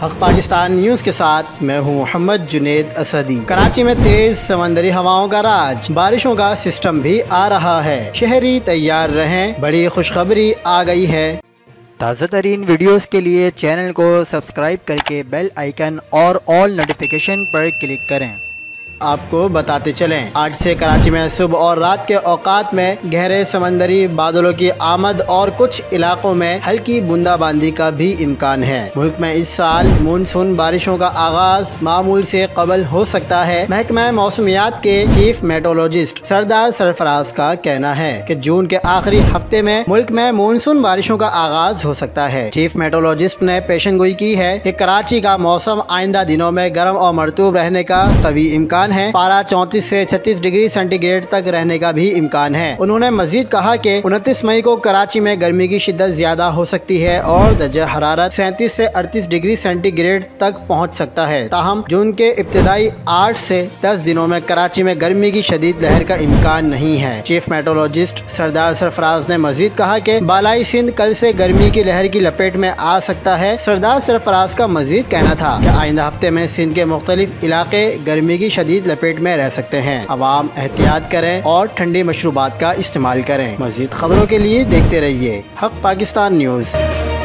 हक पाकिस्तान न्यूज़ के साथ मैं हूं मोहम्मद जुनेद असदी। कराची में तेज समंदरी हवाओं का राज, बारिशों का सिस्टम भी आ रहा है। शहरी तैयार रहें, बड़ी खुशखबरी आ गई है। ताज़ा तरीन वीडियोज़ के लिए चैनल को सब्सक्राइब करके बेल आइकन और ऑल नोटिफिकेशन पर क्लिक करें। आपको बताते चलें, आज से कराची में सुबह और रात के औकात में गहरे समंदरी बादलों की आमद और कुछ इलाकों में हल्की बूंदाबांदी का भी इम्कान है। मुल्क में इस साल मानसून बारिशों का आगाज मामूल से कबल हो सकता है। महकमा मौसमियात के चीफ मेट्रोलॉजिस्ट सरदार सरफराज का कहना है कि जून के आखिरी हफ्ते में मुल्क में मानसून बारिशों का आगाज हो सकता है। चीफ मेट्रोलॉजिस्ट ने पेशनगोई की है कि कराची का मौसम आइंदा दिनों में गर्म और मरतूब रहने का कवी इम्कान है। पारा 34 से 36 डिग्री सेंटीग्रेड तक रहने का भी इम्कान है। उन्होंने मजीद कहा कि 29 मई को कराची में गर्मी की शिद्दत ज्यादा हो सकती है और दर्जा हरारत 37 से 38 डिग्री सेंटीग्रेड तक पहुंच सकता है। ताहम जून के इब्तदाई 8 से 10 दिनों में कराची में गर्मी की शदीद लहर का इम्कान नहीं है। चीफ मेट्रोलॉजिस्ट सरदार सरफराज ने मजीद कहा कि बालाई सिंध कल से गर्मी की लहर की लपेट में आ सकता है। सरदार सरफराज का मजीद कहना था कि आइंदा हफ्ते में सिंध के मुख्तलिफ इलाके गर्मी की शदीद लपेट में रह सकते हैं। अवाम एहतियात करें और ठंडी मशरूबात का इस्तेमाल करें। मज़ीद खबरों के लिए देखते रहिए हक पाकिस्तान न्यूज़।